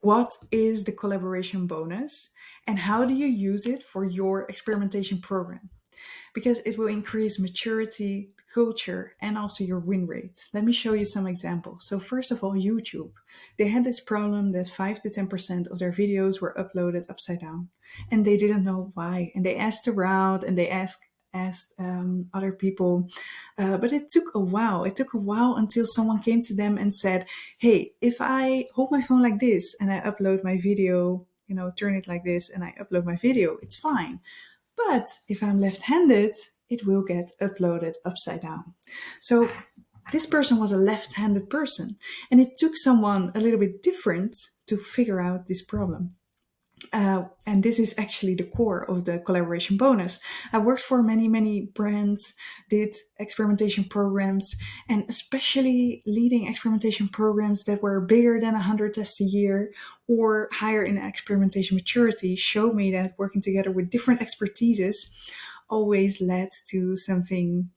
what is the collaboration bonus and how do you use it for your experimentation program? Because it will increase maturity, culture, and also your win rate. Let me show you some examples. So first of all, YouTube. They had this problem that 5 to 10% of their videos were uploaded upside down, and they didn't know why. And they asked around and they asked other people, but it took a while. It took a while until someone came to them and said, hey, if I hold my phone like this and I upload my video, turn it like this and I upload my video, it's fine. But if I'm left-handed, it will get uploaded upside down. So this person was a left-handed person, and it took someone a little bit different to figure out this problem. And this is actually the core of the collaboration bonus. I worked for many brands, did experimentation programs, and especially leading experimentation programs that were bigger than 100 tests a year or higher in experimentation maturity showed me that working together with different expertises always led to something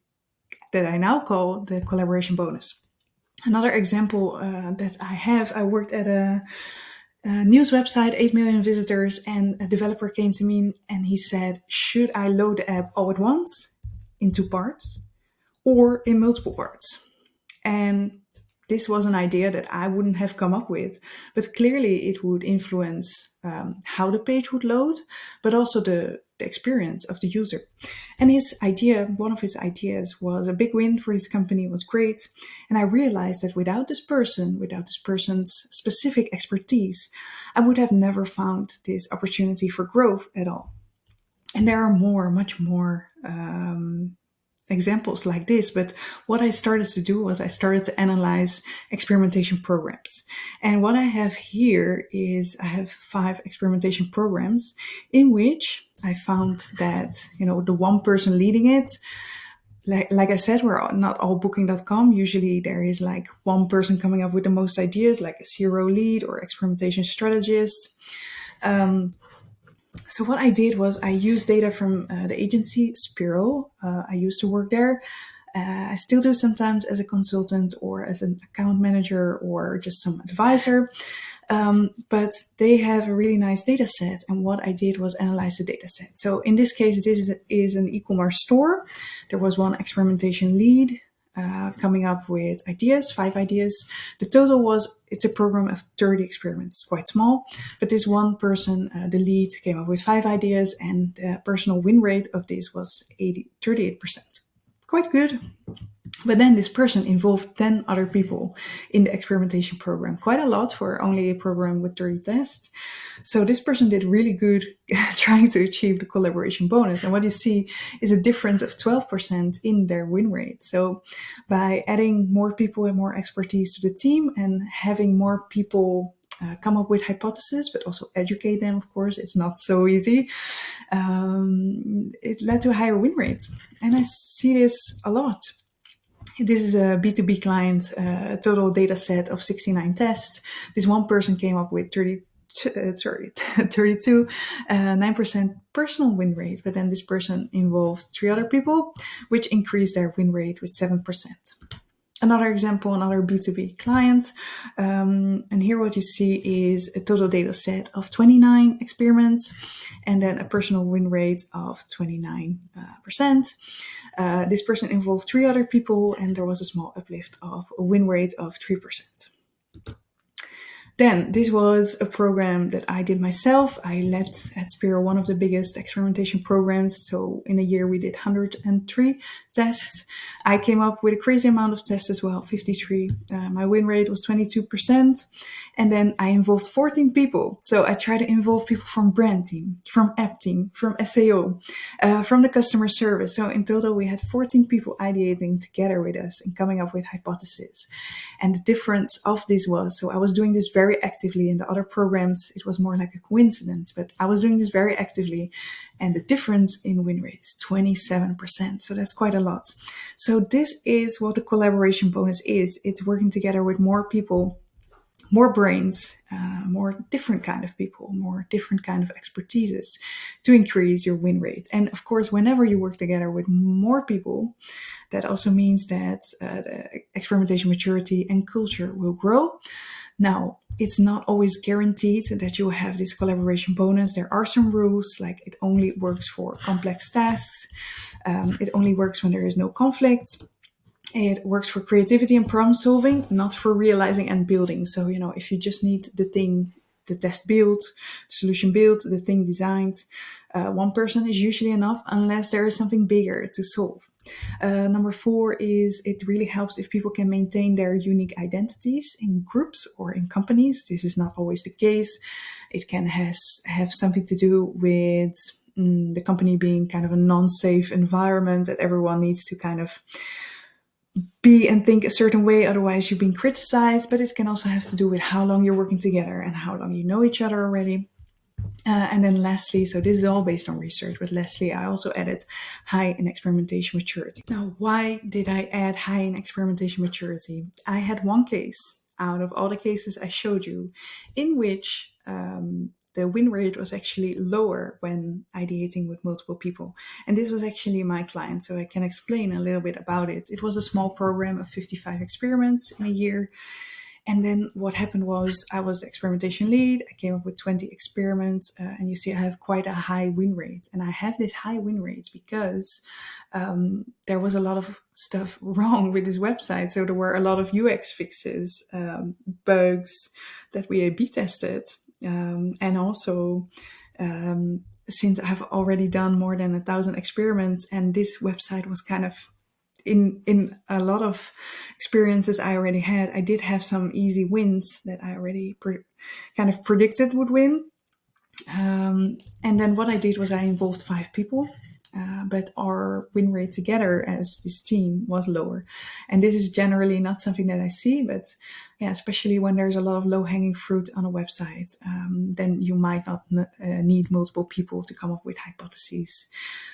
that I now call the collaboration bonus. Another example that I worked at a news website, 8 million visitors, and a developer came to me and he said, should I load the app all at once in 2 parts or in multiple parts? And this was an idea that I wouldn't have come up with, but clearly it would influence how the page would load, but also the experience of the user. And one of his ideas was a big win for his company, was great. And I realized that without this person's specific expertise, I would have never found this opportunity for growth at all. And there are much more examples like this, but what I started to do was I started to analyze experimentation programs. And what I have here is I have 5 experimentation programs in which I found that, the one person leading it, like I said, we're not all booking.com. Usually there is like one person coming up with the most ideas, like a CRO lead or experimentation strategist. So what I did was I used data from the agency Spiro. I used to work there. I still do sometimes as a consultant or as an account manager or just some advisor. But they have a really nice data set. And what I did was analyze the data set. So in this case, this is an e-commerce store. There was one experimentation lead coming up with 5 ideas. The total it's a program of 30 experiments. It's quite small, but this one person, the lead, came up with 5 ideas, and the personal win rate of this was 38%. Quite good. But then this person involved 10 other people in the experimentation program. Quite a lot for only a program with 30 tests. So this person did really good trying to achieve the collaboration bonus. And what you see is a difference of 12% in their win rate. So by adding more people and more expertise to the team and having more people come up with hypotheses, but also educate them, of course, it's not so easy. It led to a higher win rate. And I see this a lot. This is a B2B client, total data set of 69 tests. This one person came up with 32, 9% personal win rate, but then this person involved 3 other people, which increased their win rate with 7%. Another example, another B2B client. And here what you see is a total data set of 29 experiments and then a personal win rate of 29%. This person involved 3 other people and there was a small uplift of a win rate of 3%. Then this was a program that I did myself. I led at Spiro one of the biggest experimentation programs. So in a year we did 103 tests. I came up with a crazy amount of tests as well, 53. My win rate was 22%. And then I involved 14 people. So I try to involve people from brand team, from app team, from SEO, from the customer service. So in total we had 14 people ideating together with us and coming up with hypotheses. And the difference of this was, so I was doing this very actively. In the other programs, it was more like a coincidence, but I was doing this very actively. And the difference in win rate is 27%. So that's quite a lot. So this is what the collaboration bonus is. It's working together with more people more brains, more different kind of people, more different kind of expertises to increase your win rate. And of course, whenever you work together with more people, that also means that the experimentation maturity and culture will grow. Now, it's not always guaranteed that you will have this collaboration bonus. There are some rules, like it only works for complex tasks. It only works when there is no conflict. It works for creativity and problem solving, not for realizing and building. So, if you just need the thing, the test built, solution built, the thing designed, one person is usually enough unless there is something bigger to solve. Number 4 is it really helps if people can maintain their unique identities in groups or in companies. This is not always the case. It can have something to do with the company being kind of a non-safe environment that everyone needs to kind of be and think a certain way, otherwise you're being criticized. But it can also have to do with how long you're working together and how long you know each other already. And then lastly, so this is all based on research, but lastly, I also added high in experimentation maturity. Now, why did I add high in experimentation maturity? I had one case out of all the cases I showed you in which the win rate was actually lower when ideating with multiple people. And this was actually my client, so I can explain a little bit about it. It was a small program of 55 experiments in a year. And then what happened was I was the experimentation lead. I came up with 20 experiments, and you see I have quite a high win rate. And I have this high win rate because there was a lot of stuff wrong with this website. So there were a lot of UX fixes, bugs that we A/B tested. And also, since I have already done more than 1,000 experiments, and this website was kind of in a lot of experiences I already had, I did have some easy wins that I already kind of predicted would win. And then what I did was I involved 5 people, but our win rate together as this team was lower. And this is generally not something that I see, but yeah, especially when there's a lot of low-hanging fruit on a website, then you might not need multiple people to come up with hypotheses.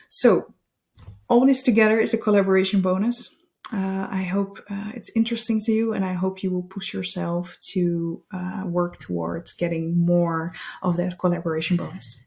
So all this together is a collaboration bonus. I hope it's interesting to you, and I hope you will push yourself to work towards getting more of that collaboration bonus.